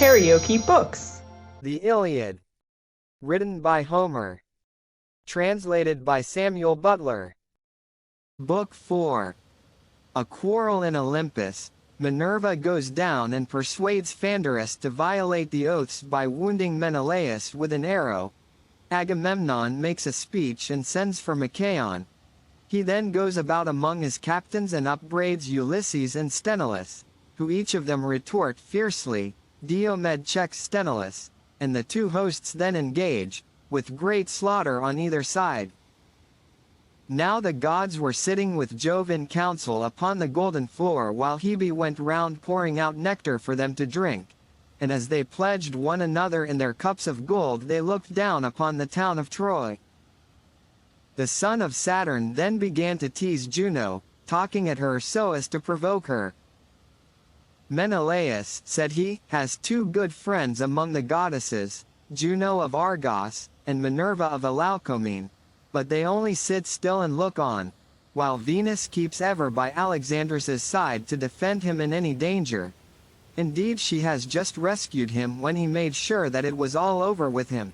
KaraokeBooks. The Iliad. Written by Homer. Translated by Samuel Butler. Book 4. A quarrel in Olympus. Minerva goes down and persuades Phandarus to violate the oaths by wounding Menelaus with an arrow. Agamemnon makes a speech and sends for Machaon. He then goes about among his captains and upbraids Ulysses and Sthenelus, who each of them retort fiercely. Diomed checks Sthenelus, and the two hosts then engage, with great slaughter on either side. Now the gods were sitting with Jove in council upon the golden floor while Hebe went round pouring out nectar for them to drink, and as they pledged one another in their cups of gold they looked down upon the town of Troy. The son of Saturn then began to tease Juno, talking at her so as to provoke her. Menelaus, said he, has two good friends among the goddesses, Juno of Argos, and Minerva of Alaukomene, but they only sit still and look on, while Venus keeps ever by Alexandrus's side to defend him in any danger. Indeed, she has just rescued him when he made sure that it was all over with him,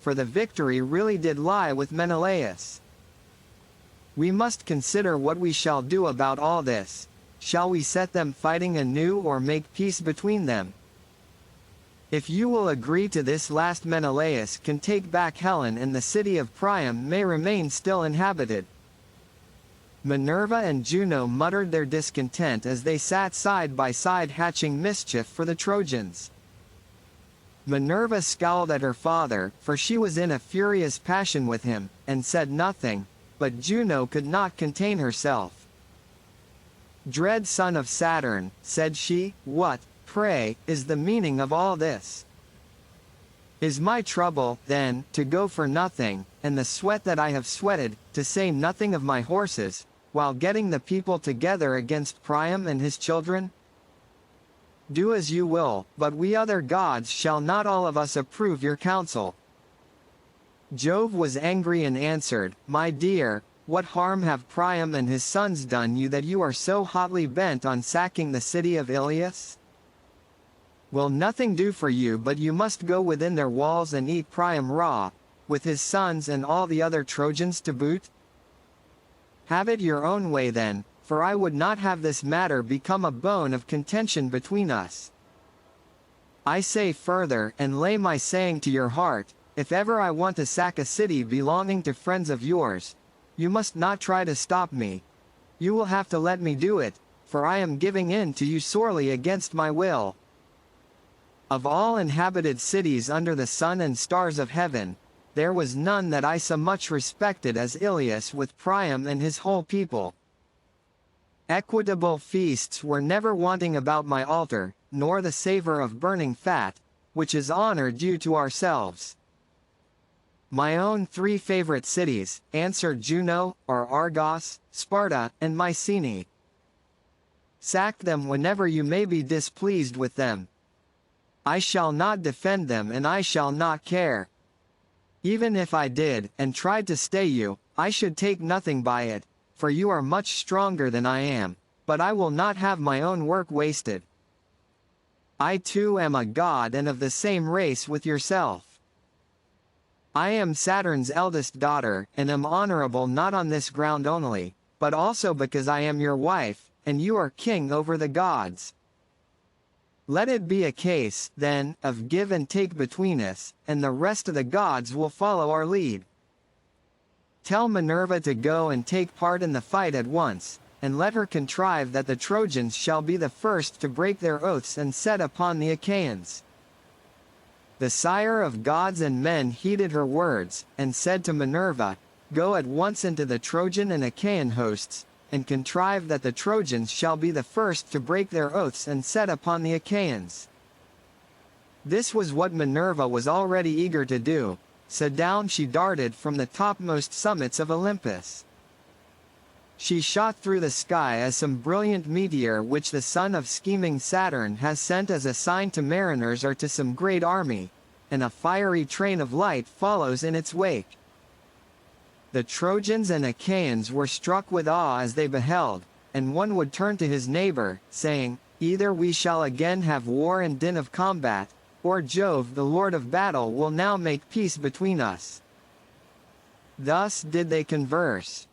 for the victory really did lie with Menelaus. We must consider what we shall do about all this. Shall we set them fighting anew or make peace between them? If you will agree to this last, Menelaus can take back Helen and the city of Priam may remain still inhabited. Minerva and Juno muttered their discontent as they sat side by side hatching mischief for the Trojans. Minerva scowled at her father, for she was in a furious passion with him, and said nothing, but Juno could not contain herself. Dread son of Saturn, said she, what, pray, is the meaning of all this? Is my trouble, then, to go for nothing, and the sweat that I have sweated, to say nothing of my horses, while getting the people together against Priam and his children? Do as you will, but we other gods shall not all of us approve your counsel. Jove was angry and answered, my dear, what harm have Priam and his sons done you that you are so hotly bent on sacking the city of Ilias? Will nothing do for you but you must go within their walls and eat Priam raw, with his sons and all the other Trojans to boot? Have it your own way then, for I would not have this matter become a bone of contention between us. I say further, and lay my saying to your heart, if ever I want to sack a city belonging to friends of yours, you must not try to stop me. You will have to let me do it, for I am giving in to you sorely against my will. Of all inhabited cities under the sun and stars of heaven, there was none that I so much respected as Ilias with Priam and his whole people. Equitable feasts were never wanting about my altar, nor the savor of burning fat, which is honor due to ourselves. My own three favorite cities, answered Juno, are Argos, Sparta, and Mycenae. Sack them whenever you may be displeased with them. I shall not defend them and I shall not care. Even if I did, and tried to stay you, I should take nothing by it, for you are much stronger than I am, but I will not have my own work wasted. I too am a god and of the same race with yourself. I am Saturn's eldest daughter, and am honorable not on this ground only, but also because I am your wife, and you are king over the gods. Let it be a case, then, of give and take between us, and the rest of the gods will follow our lead. Tell Minerva to go and take part in the fight at once, and let her contrive that the Trojans shall be the first to break their oaths and set upon the Achaeans. The sire of gods and men heeded her words, and said to Minerva, go at once into the Trojan and Achaean hosts, and contrive that the Trojans shall be the first to break their oaths and set upon the Achaeans. This was what Minerva was already eager to do, so down she darted from the topmost summits of Olympus. She shot through the sky as some brilliant meteor which the son of scheming Saturn has sent as a sign to mariners or to some great army, and a fiery train of light follows in its wake. The Trojans and Achaeans were struck with awe as they beheld, and one would turn to his neighbor, saying, either we shall again have war and din of combat, or Jove the Lord of battle will now make peace between us." Thus did they converse.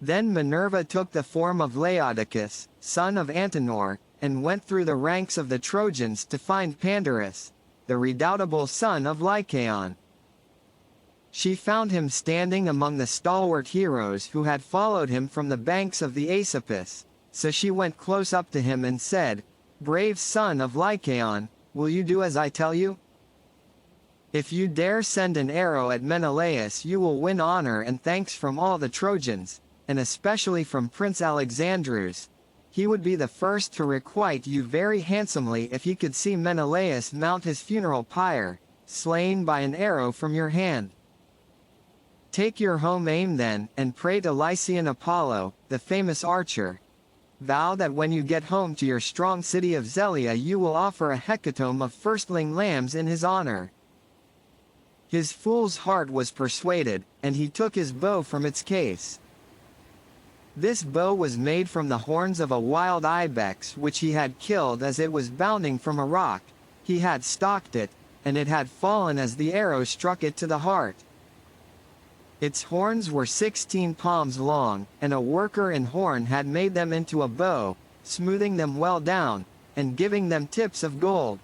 Then Minerva took the form of Laodocus, son of Antenor, and went through the ranks of the Trojans to find Pandarus, the redoubtable son of Lycaon. She found him standing among the stalwart heroes who had followed him from the banks of the Aesopus, so she went close up to him and said, "Brave son of Lycaon, will you do as I tell you? If you dare send an arrow at Menelaus, you will win honor and thanks from all the Trojans, and especially from Prince Alexandrus. He would be the first to requite you very handsomely if he could see Menelaus mount his funeral pyre, slain by an arrow from your hand. Take your home aim then, and pray to Lycian Apollo, the famous archer. Vow that when you get home to your strong city of Zelia you will offer a hecatomb of firstling lambs in his honor." His fool's heart was persuaded, and he took his bow from its case. This bow was made from the horns of a wild ibex which he had killed as it was bounding from a rock. He had stalked it, and it had fallen as the arrow struck it to the heart. Its horns were 16 palms long, and a worker in horn had made them into a bow, smoothing them well down, and giving them tips of gold.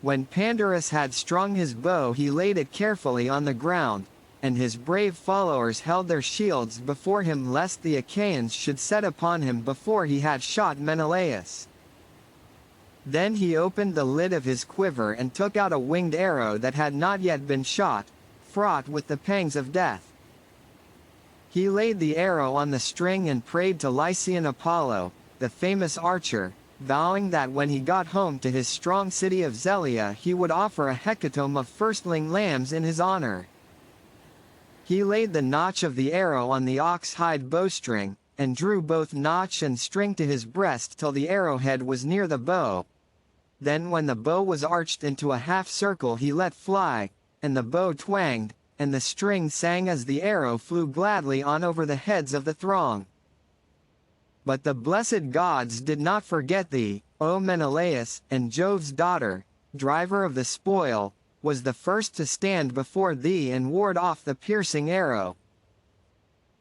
When Pandarus had strung his bow he laid it carefully on the ground, and his brave followers held their shields before him lest the Achaeans should set upon him before he had shot Menelaus. Then he opened the lid of his quiver and took out a winged arrow that had not yet been shot, fraught with the pangs of death. He laid the arrow on the string and prayed to Lycian Apollo, the famous archer, vowing that when he got home to his strong city of Zelia he would offer a hecatomb of firstling lambs in his honor. He laid the notch of the arrow on the ox-hide bowstring, and drew both notch and string to his breast till the arrowhead was near the bow. Then when the bow was arched into a half-circle he let fly, and the bow twanged, and the string sang as the arrow flew gladly on over the heads of the throng. But the blessed gods did not forget thee, O Menelaus, and Jove's daughter, driver of the spoil, was the first to stand before thee and ward off the piercing arrow.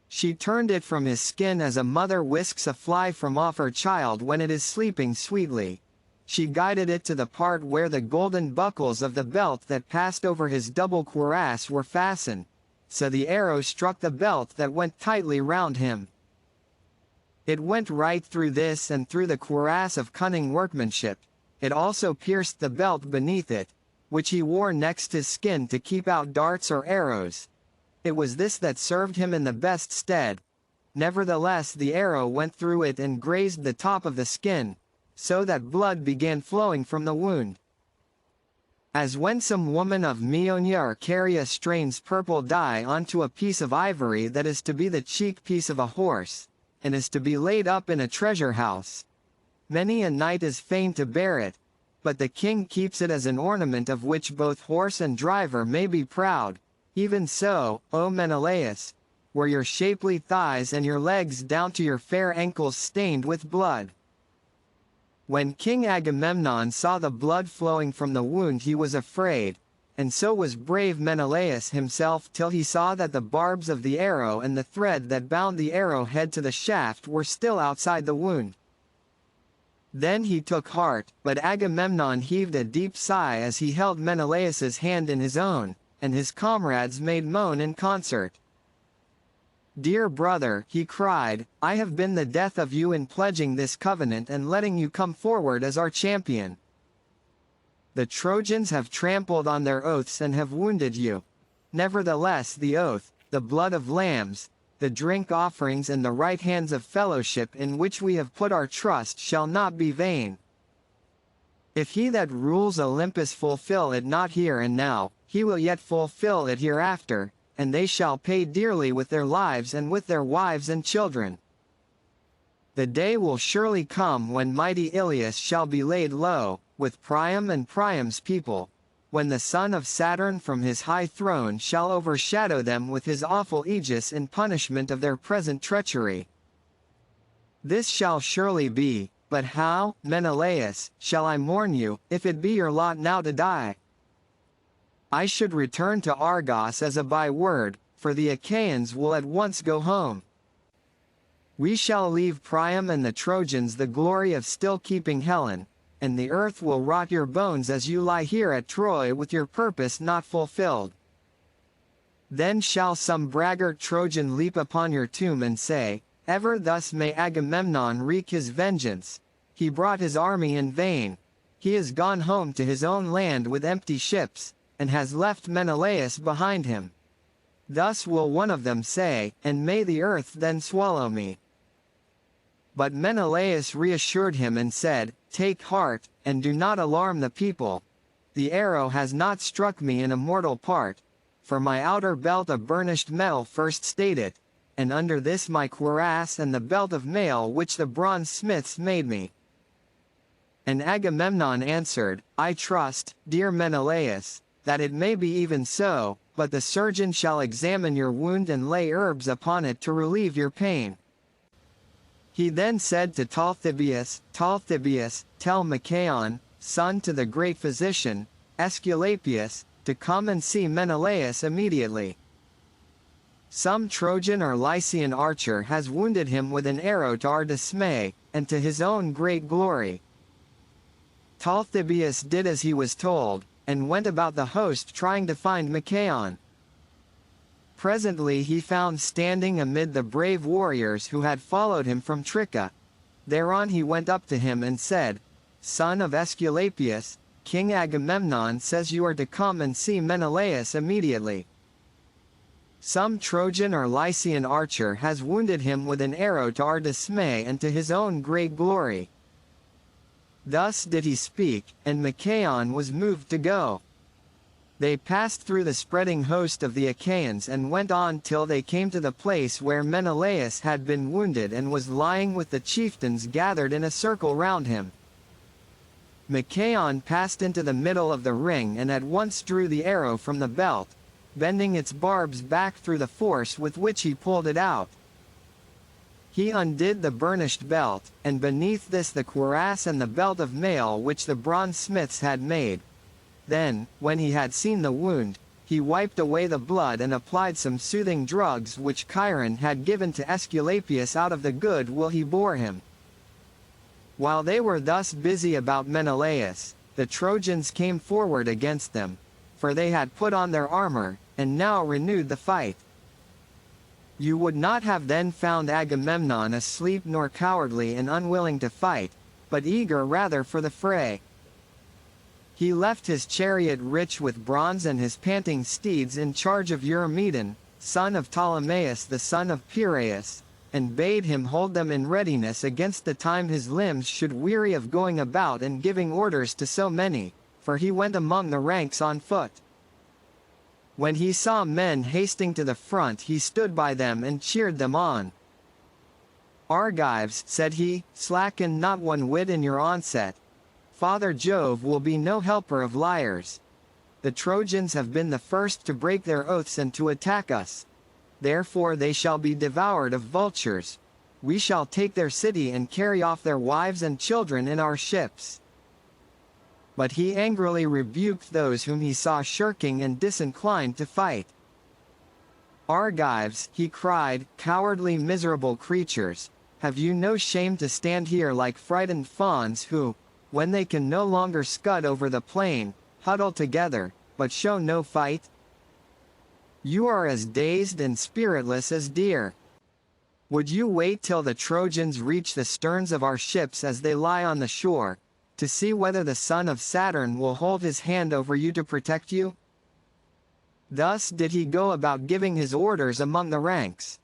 She turned it from his skin as a mother whisks a fly from off her child when it is sleeping sweetly. She guided it to the part where the golden buckles of the belt that passed over his double cuirass were fastened, so the arrow struck the belt that went tightly round him. It went right through this and through the cuirass of cunning workmanship. It also pierced the belt beneath it, which he wore next his skin to keep out darts or arrows. It was this that served him in the best stead. Nevertheless the arrow went through it and grazed the top of the skin, so that blood began flowing from the wound. As when some woman of Meonia Caria strains purple dye onto a piece of ivory that is to be the cheek piece of a horse, and is to be laid up in a treasure house. Many a knight is fain to bear it, but the king keeps it as an ornament of which both horse and driver may be proud. Even so, O Menelaus, were your shapely thighs and your legs down to your fair ankles stained with blood. When King Agamemnon saw the blood flowing from the wound he was afraid, and so was brave Menelaus himself till he saw that the barbs of the arrow and the thread that bound the arrowhead to the shaft were still outside the wound. Then he took heart, but Agamemnon heaved a deep sigh as he held Menelaus's hand in his own, and his comrades made moan in concert. "Dear brother," he cried, "I have been the death of you in pledging this covenant and letting you come forward as our champion. The Trojans have trampled on their oaths and have wounded you. Nevertheless the oath, the blood of lambs, the drink offerings and the right hands of fellowship in which we have put our trust shall not be vain. If he that rules Olympus fulfill it not here and now, he will yet fulfill it hereafter, and they shall pay dearly with their lives and with their wives and children. The day will surely come when mighty Ilias shall be laid low, with Priam and Priam's people, when the son of Saturn from his high throne shall overshadow them with his awful aegis in punishment of their present treachery. This shall surely be, But how, Menelaus, shall I mourn you, if it be your lot now to die? I should return to Argos as a byword, for the Achaeans will at once go home. We shall leave Priam and the Trojans the glory of still keeping Helen, and the earth will rot your bones as you lie here at Troy with your purpose not fulfilled. Then shall some braggart Trojan leap upon your tomb and say, ever thus may Agamemnon wreak his vengeance. He brought his army in vain. He is gone home to his own land with empty ships, and has left Menelaus behind him. Thus will one of them say, and may the earth then swallow me. But Menelaus reassured him and said, take heart, and do not alarm the people. The arrow has not struck me in a mortal part, for my outer belt of burnished metal first stayed it, and under this my cuirass and the belt of mail which the bronze smiths made me. And Agamemnon answered, I trust, dear Menelaus, that it may be even so, but the surgeon shall examine your wound and lay herbs upon it to relieve your pain. He then said to Talthybius, Talthybius, tell Machaon, son to the great physician, Aesculapius, to come and see Menelaus immediately. Some Trojan or Lycian archer has wounded him with an arrow to our dismay, and to his own great glory. Talthybius did as he was told, and went about the host trying to find Machaon. Presently he found standing amid the brave warriors who had followed him from Tricca. Thereon he went up to him and said, Son of Aesculapius, King Agamemnon says you are to come and see Menelaus immediately. Some Trojan or Lycian archer has wounded him with an arrow to our dismay and to his own great glory. Thus did he speak, and Machaon was moved to go. They passed through the spreading host of the Achaeans and went on till they came to the place where Menelaus had been wounded and was lying with the chieftains gathered in a circle round him. Machaon passed into the middle of the ring and at once drew the arrow from the belt, bending its barbs back through the force with which he pulled it out. He undid the burnished belt, and beneath this the cuirass and the belt of mail which the bronze smiths had made. Then, when he had seen the wound, he wiped away the blood and applied some soothing drugs which Chiron had given to Aesculapius out of the good will he bore him. While they were thus busy about Menelaus, the Trojans came forward against them, for they had put on their armor, and now renewed the fight. You would not have then found Agamemnon asleep nor cowardly and unwilling to fight, but eager rather for the fray. He left his chariot rich with bronze and his panting steeds in charge of Eurymedon, son of Ptolemaeus the son of Piraeus, and bade him hold them in readiness against the time his limbs should weary of going about and giving orders to so many, for he went among the ranks on foot. When he saw men hasting to the front he stood by them and cheered them on. Argives, said he, slacken not one whit in your onset. Father Jove will be no helper of liars. The Trojans have been the first to break their oaths and to attack us. Therefore they shall be devoured of vultures. We shall take their city and carry off their wives and children in our ships. But he angrily rebuked those whom he saw shirking and disinclined to fight. Argives, he cried, cowardly miserable creatures, have you no shame to stand here like frightened fawns who, when they can no longer scud over the plain, huddle together, but show no fight? You are as dazed and spiritless as deer. Would you wait till the Trojans reach the sterns of our ships as they lie on the shore, to see whether the son of Saturn will hold his hand over you to protect you? Thus did he go about giving his orders among the ranks.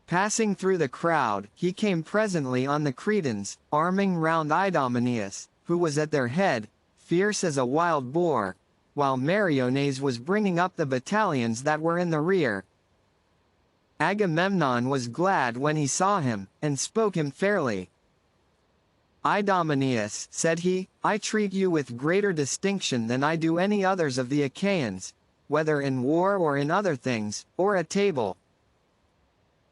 Passing through the crowd, he came presently on the Cretans, arming round Idomeneus, who was at their head, fierce as a wild boar, while Meriones was bringing up the battalions that were in the rear. Agamemnon was glad when he saw him, and spoke him fairly. Idomeneus, said he, I treat you with greater distinction than I do any others of the Achaeans, whether in war or in other things, or at table.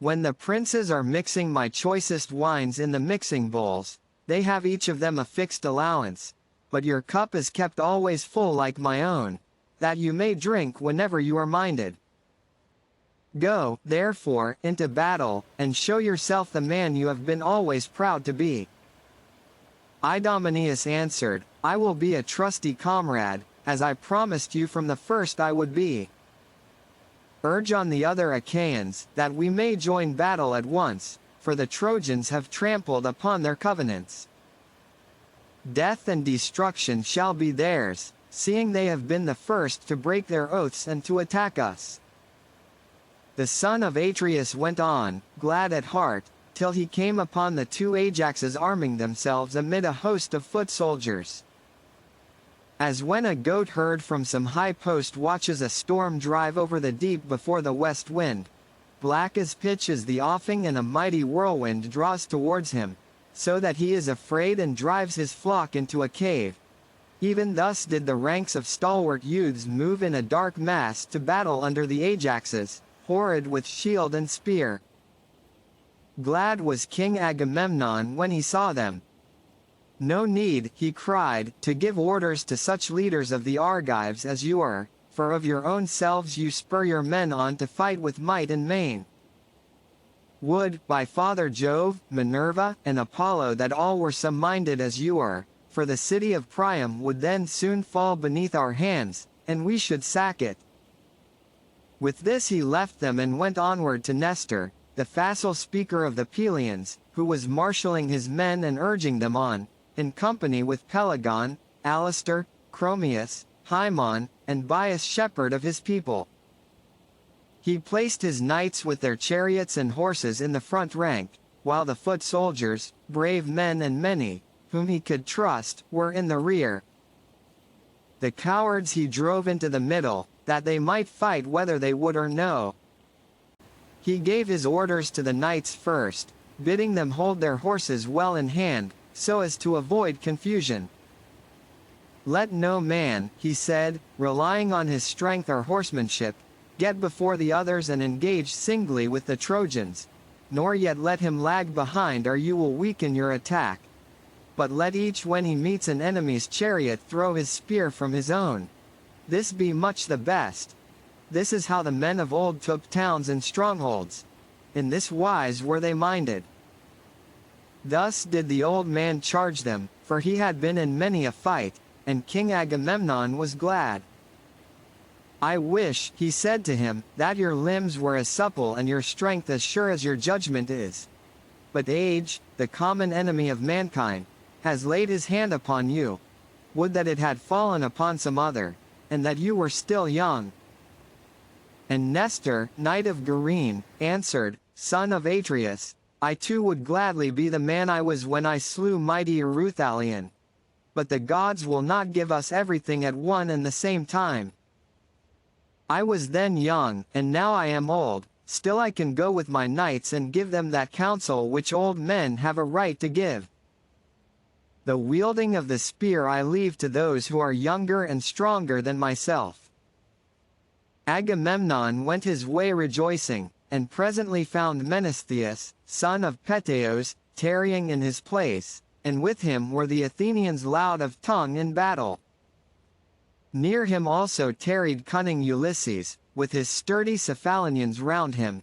When the princes are mixing my choicest wines in the mixing bowls, They have each of them a fixed allowance, but your cup is kept always full like my own, that you may drink whenever you are minded. Go, therefore, into battle, and show yourself the man you have been always proud to be." Idomeneus answered, "I will be a trusty comrade, as I promised you from the first I would be. Urge on the other Achaeans, that we may join battle at once, for the Trojans have trampled upon their covenants. Death and destruction shall be theirs, seeing they have been the first to break their oaths and to attack us." The son of Atreus went on, glad at heart, till he came upon the two Ajaxes arming themselves amid a host of foot soldiers. As when a goat herd from some high post watches a storm drive over the deep before the west wind, black as pitch is the offing and a mighty whirlwind draws towards him, so that he is afraid and drives his flock into a cave. Even thus did the ranks of stalwart youths move in a dark mass to battle under the Ajaxes, horrid with shield and spear. Glad was King Agamemnon when he saw them. "No need," he cried, "to give orders to such leaders of the Argives as you are, for of your own selves you spur your men on to fight with might and main. Would, by Father Jove, Minerva, and Apollo that all were so minded as you are, for the city of Priam would then soon fall beneath our hands, and we should sack it." With this he left them and went onward to Nestor, the facile speaker of the Pelians, who was marshalling his men and urging them on, in company with Pelagon, Alastor, Chromius, Haemon, and Bias shepherd of his people. He placed his knights with their chariots and horses in the front rank, while the foot soldiers, brave men and many, whom he could trust, were in the rear. The cowards he drove into the middle, that they might fight whether they would or no. He gave his orders to the knights first, bidding them hold their horses well in hand, so as to avoid confusion. "Let no man," he said, "relying on his strength or horsemanship, get before the others and engage singly with the Trojans, nor yet let him lag behind or you will weaken your attack. But let each when he meets an enemy's chariot throw his spear from his own. This be much the best. This is how the men of old took towns and strongholds. In this wise were they minded." Thus did the old man charge them, for he had been in many a fight, and King Agamemnon was glad. "I wish," he said to him, "that your limbs were as supple and your strength as sure as your judgment is. But age, the common enemy of mankind, has laid his hand upon you. Would that it had fallen upon some other, and that you were still young." And Nestor, knight of Gerene, answered, "Son of Atreus, I too would gladly be the man I was when I slew mighty Eruthalion. But the gods will not give us everything at one and the same time. I was then young, and now I am old, still I can go with my knights and give them that counsel which old men have a right to give. The wielding of the spear I leave to those who are younger and stronger than myself." Agamemnon went his way rejoicing, and presently found Menestheus, son of Peteos, tarrying in his place, and with him were the Athenians loud of tongue in battle. Near him also tarried cunning Ulysses, with his sturdy Cephalonians round him.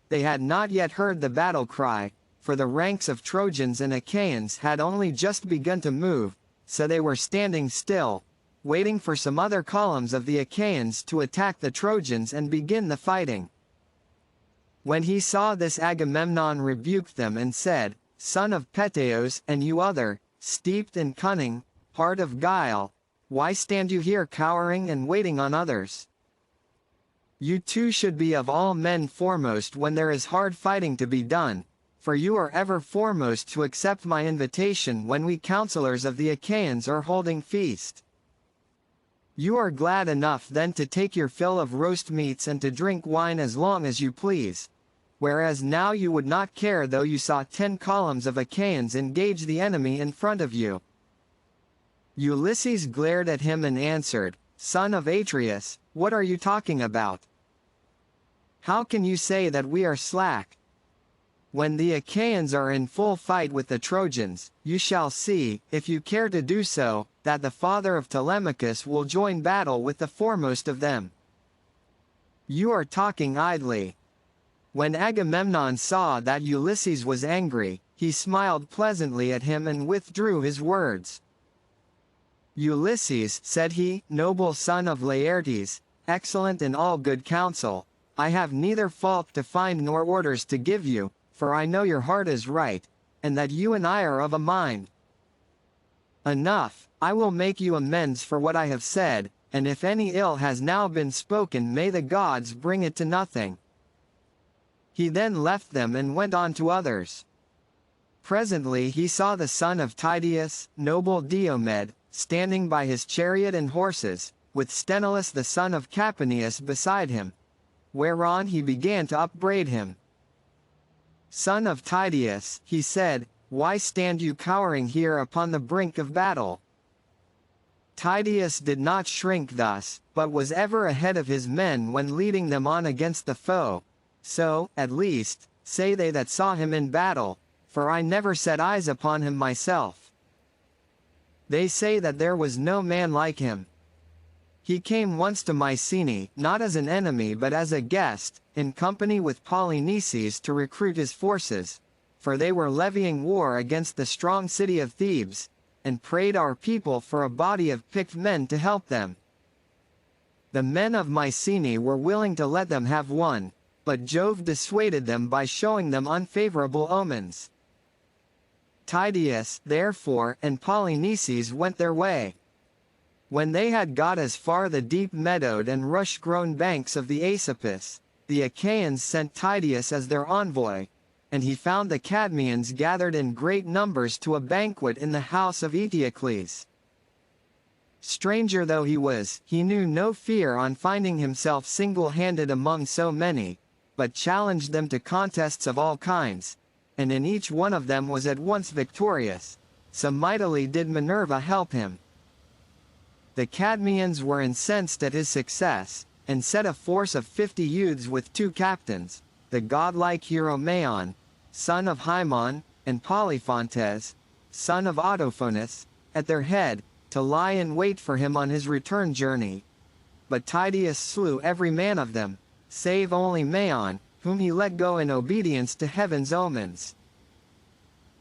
They had not yet heard the battle cry, for the ranks of Trojans and Achaeans had only just begun to move, so they were standing still, waiting for some other columns of the Achaeans to attack the Trojans and begin the fighting. When he saw this, Agamemnon rebuked them and said, "Son of Peteos, and you other, steeped in cunning, heart of guile, why stand you here cowering and waiting on others? You too should be of all men foremost when there is hard fighting to be done, for you are ever foremost to accept my invitation when we counselors of the Achaeans are holding feast. You are glad enough then to take your fill of roast meats and to drink wine as long as you please, whereas now you would not care though you saw 10 columns of Achaeans engage the enemy in front of you." Ulysses glared at him and answered, "Son of Atreus, what are you talking about? How can you say that we are slack? When the Achaeans are in full fight with the Trojans, you shall see, if you care to do so, that the father of Telemachus will join battle with the foremost of them. You are talking idly." When Agamemnon saw that Ulysses was angry, he smiled pleasantly at him and withdrew his words. "Ulysses," said he, "noble son of Laertes, excellent in all good counsel, I have neither fault to find nor orders to give you, for I know your heart is right, and that you and I are of a mind. Enough, I will make you amends for what I have said, and if any ill has now been spoken, may the gods bring it to nothing." He then left them and went on to others. Presently he saw the son of Tydeus, noble Diomed, standing by his chariot and horses, with Sthenelus the son of Capaneus beside him, whereon he began to upbraid him. "Son of Tydeus," he said, "why stand you cowering here upon the brink of battle?" Tydeus did not shrink thus, but was ever ahead of his men when leading them on against the foe. So, at least, say they that saw him in battle, for I never set eyes upon him myself. They say that there was no man like him. He came once to Mycenae, not as an enemy but as a guest, in company with Polynices to recruit his forces, for they were levying war against the strong city of Thebes, and prayed our people for a body of picked men to help them. The men of Mycenae were willing to let them have one, but Jove dissuaded them by showing them unfavorable omens. Tydeus, therefore, and Polynices went their way. When they had got as far the deep-meadowed and rush-grown banks of the Aesopus, the Achaeans sent Tydeus as their envoy, and he found the Cadmeans gathered in great numbers to a banquet in the house of Eteocles. Stranger though he was, he knew no fear on finding himself single-handed among so many, but challenged them to contests of all kinds, and in each one of them was at once victorious, so mightily did Minerva help him. The Cadmeans were incensed at his success, and set a force of 50 youths with 2 captains, the godlike hero Maon, son of Haemon, and Polyphontes, son of Autophonus, at their head, to lie in wait for him on his return journey. But Tydeus slew every man of them, save only Maon, whom he let go in obedience to heaven's omens.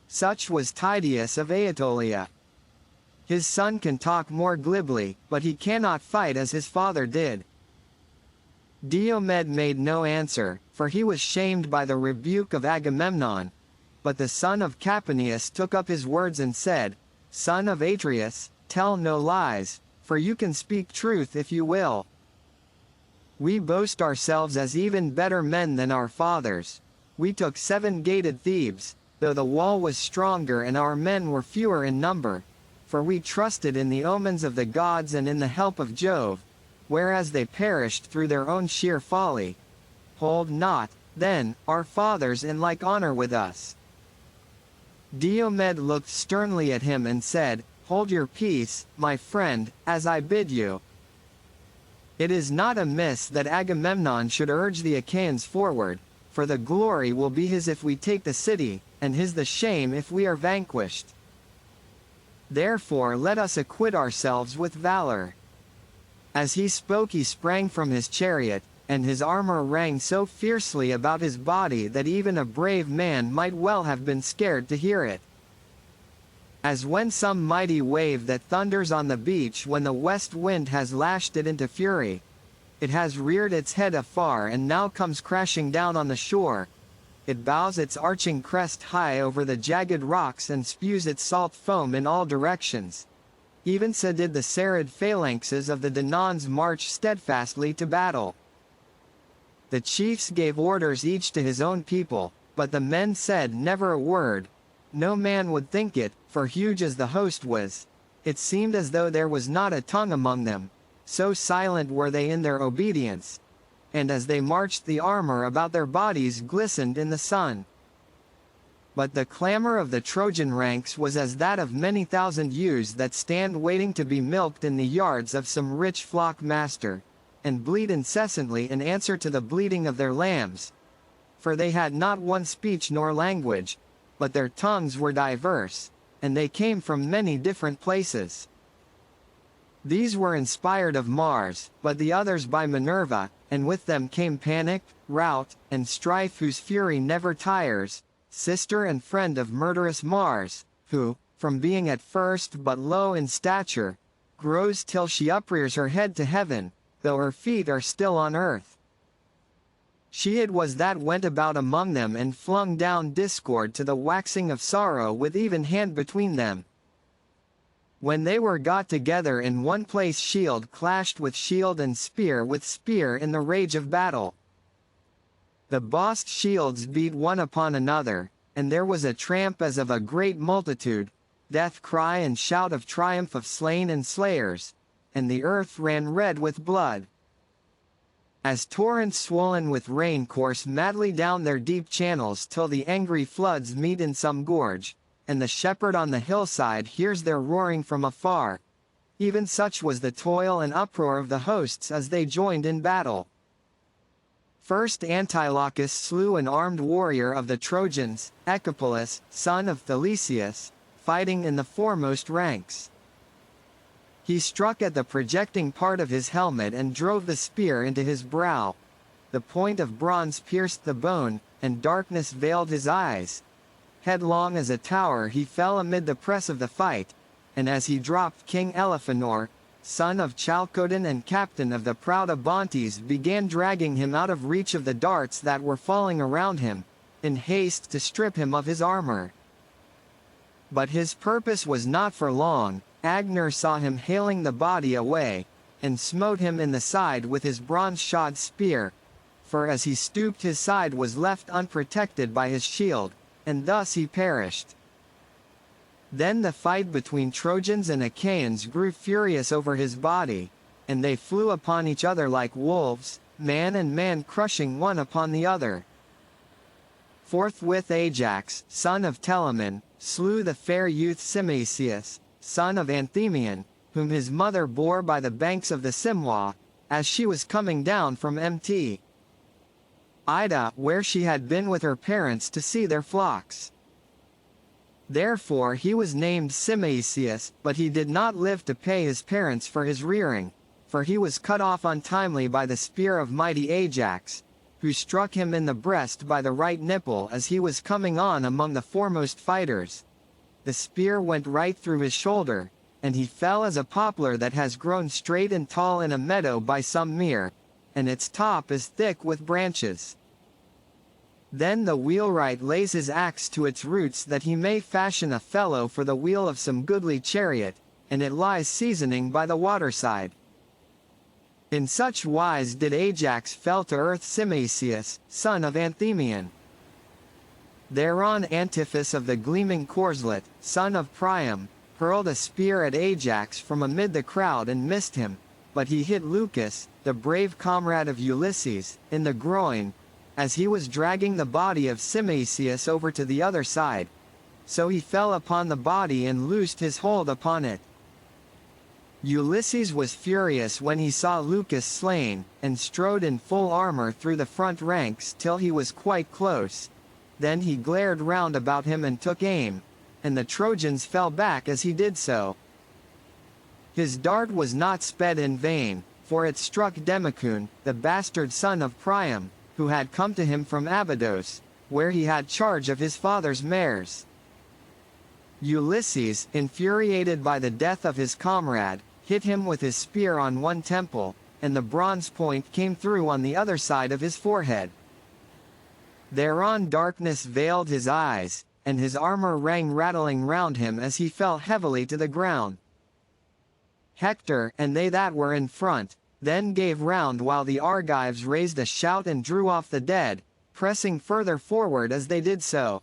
Such was Tydeus of Aetolia. His son can talk more glibly, but he cannot fight as his father did. Diomed made no answer, for he was shamed by the rebuke of Agamemnon, but the son of Capaneus took up his words and said, "Son of Atreus, tell no lies, for you can speak truth if you will. We boast ourselves as even better men than our fathers. We took 7-gated Thebes, though the wall was stronger and our men were fewer in number, for we trusted in the omens of the gods and in the help of Jove, whereas they perished through their own sheer folly. Hold not, then, our fathers in like honor with us." Diomed looked sternly at him and said, "Hold your peace, my friend, as I bid you. It is not amiss that Agamemnon should urge the Achaeans forward, for the glory will be his if we take the city, and his the shame if we are vanquished. Therefore let us acquit ourselves with valor." As he spoke he sprang from his chariot, and his armor rang so fiercely about his body that even a brave man might well have been scared to hear it. As when some mighty wave that thunders on the beach when the west wind has lashed it into fury, it has reared its head afar and now comes crashing down on the shore. It bows its arching crest high over the jagged rocks and spews its salt foam in all directions. Even so did the serried phalanxes of the Danaans march steadfastly to battle. The chiefs gave orders each to his own people, but the men said never a word. No man would think it, for huge as the host was, it seemed as though there was not a tongue among them, so silent were they in their obedience. And as they marched the armor about their bodies glistened in the sun. But the clamor of the Trojan ranks was as that of many thousand ewes that stand waiting to be milked in the yards of some rich flock master, and bleat incessantly in answer to the bleating of their lambs. for they had not one speech nor language, but their tongues were diverse, and they came from many different places. These were inspired of Mars, but the others by Minerva, and with them came Panic, Rout, and Strife, whose fury never tires, sister and friend of murderous Mars, who, from being at first but low in stature, grows till she uprears her head to heaven, though her feet are still on earth. She it was that went about among them and flung down discord to the waxing of sorrow with even hand between them. When they were got together in one place, shield clashed with shield and spear with spear in the rage of battle. The bossed shields beat one upon another, and there was a tramp as of a great multitude, death cry and shout of triumph of slain and slayers, and the earth ran red with blood. As torrents swollen with rain course madly down their deep channels till the angry floods meet in some gorge, and the shepherd on the hillside hears their roaring from afar. Even such was the toil and uproar of the hosts as they joined in battle. First Antilochus slew an armed warrior of the Trojans, Echepolus, son of Thalesius, fighting in the foremost ranks. He struck at the projecting part of his helmet and drove the spear into his brow. The point of bronze pierced the bone, and darkness veiled his eyes. Headlong as a tower he fell amid the press of the fight, and as he dropped, King Elephenor, son of Chalcodon and captain of the proud Abantes, began dragging him out of reach of the darts that were falling around him, in haste to strip him of his armor. But his purpose was not for long. Agenor saw him haling the body away, and smote him in the side with his bronze-shod spear, for as he stooped his side was left unprotected by his shield, and thus he perished. Then the fight between Trojans and Achaeans grew furious over his body, and they flew upon each other like wolves, man and man crushing one upon the other. Forthwith Ajax, son of Telamon, slew the fair youth Simoeisius, son of Anthemion, whom his mother bore by the banks of the Simwa, as she was coming down from Mt. Ida, where she had been with her parents to see their flocks. Therefore he was named Simoeisius, but he did not live to pay his parents for his rearing, for he was cut off untimely by the spear of mighty Ajax, who struck him in the breast by the right nipple as he was coming on among the foremost fighters. The spear went right through his shoulder, and he fell as a poplar that has grown straight and tall in a meadow by some mere, and its top is thick with branches. Then the wheelwright lays his axe to its roots that he may fashion a felloe for the wheel of some goodly chariot, and it lies seasoning by the waterside. In such wise did Ajax fell to earth Simoeisius, son of Anthemion. Thereon Antiphus of the gleaming corslet, son of Priam, hurled a spear at Ajax from amid the crowd and missed him, but he hit Lucus, the brave comrade of Ulysses, in the groin, as he was dragging the body of Simoeisius over to the other side. So he fell upon the body and loosed his hold upon it. Ulysses was furious when he saw Lucus slain, and strode in full armor through the front ranks till he was quite close. Then he glared round about him and took aim, and the Trojans fell back as he did so. His dart was not sped in vain, for it struck Demicune, the bastard son of Priam, who had come to him from Abydos, where he had charge of his father's mares. Ulysses, infuriated by the death of his comrade, hit him with his spear on one temple, and the bronze point came through on the other side of his forehead. Thereon darkness veiled his eyes, and his armor rang rattling round him as he fell heavily to the ground. Hector, and they that were in front, then gave round while the Argives raised a shout and drew off the dead, pressing further forward as they did so.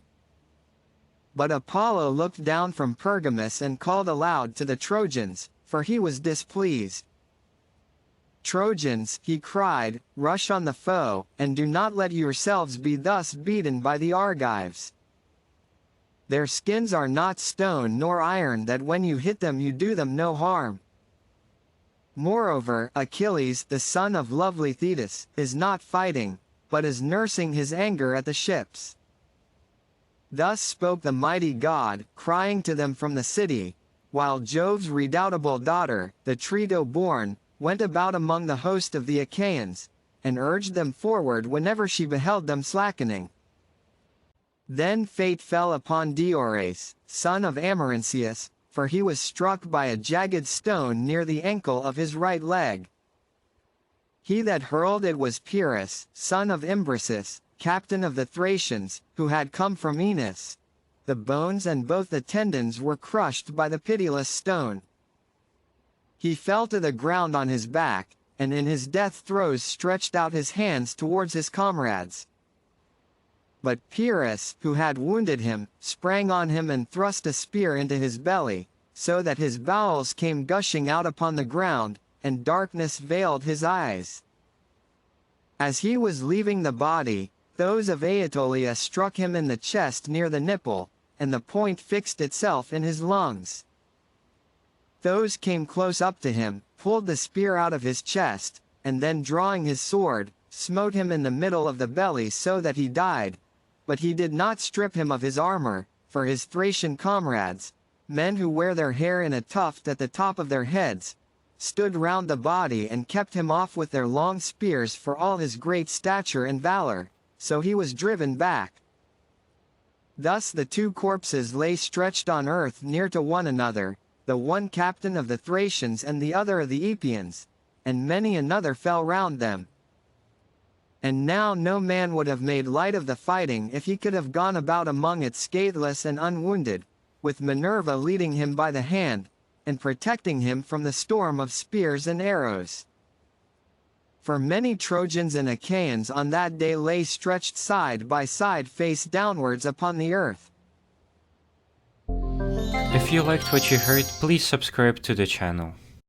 But Apollo looked down from Pergamus and called aloud to the Trojans, for he was displeased. "Trojans," he cried, "rush on the foe, and do not let yourselves be thus beaten by the Argives. Their skins are not stone nor iron that when you hit them you do them no harm. Moreover, Achilles, the son of lovely Thetis, is not fighting, but is nursing his anger at the ships. Thus spoke the mighty god, crying to them from the city, while Jove's redoubtable daughter, the Trito-born, went about among the host of the Achaeans, and urged them forward whenever she beheld them slackening. Then fate fell upon Diores, son of Amarynceus, for he was struck by a jagged stone near the ankle of his right leg. He that hurled it was Pyrrhus, son of Imbrasus, captain of the Thracians, who had come from Enos. The bones and both the tendons were crushed by the pitiless stone. He fell to the ground on his back, and in his death throes stretched out his hands towards his comrades. But Pyrrhus, who had wounded him, sprang on him and thrust a spear into his belly, so that his bowels came gushing out upon the ground, and darkness veiled his eyes. As he was leaving the body, those of Aetolia struck him in the chest near the nipple, and the point fixed itself in his lungs. Those came close up to him, pulled the spear out of his chest, and then drawing his sword, smote him in the middle of the belly so that he died. But he did not strip him of his armor, for his Thracian comrades, men who wear their hair in a tuft at the top of their heads, stood round the body and kept him off with their long spears for all his great stature and valor, so he was driven back. Thus the two corpses lay stretched on earth near to one another, the one captain of the Thracians and the other of the Epeans, and many another fell round them. And now no man would have made light of the fighting if he could have gone about among it scatheless and unwounded, with Minerva leading him by the hand, and protecting him from the storm of spears and arrows. For many Trojans and Achaeans on that day lay stretched side by side face downwards upon the earth. If you liked what you heard, please subscribe to the channel.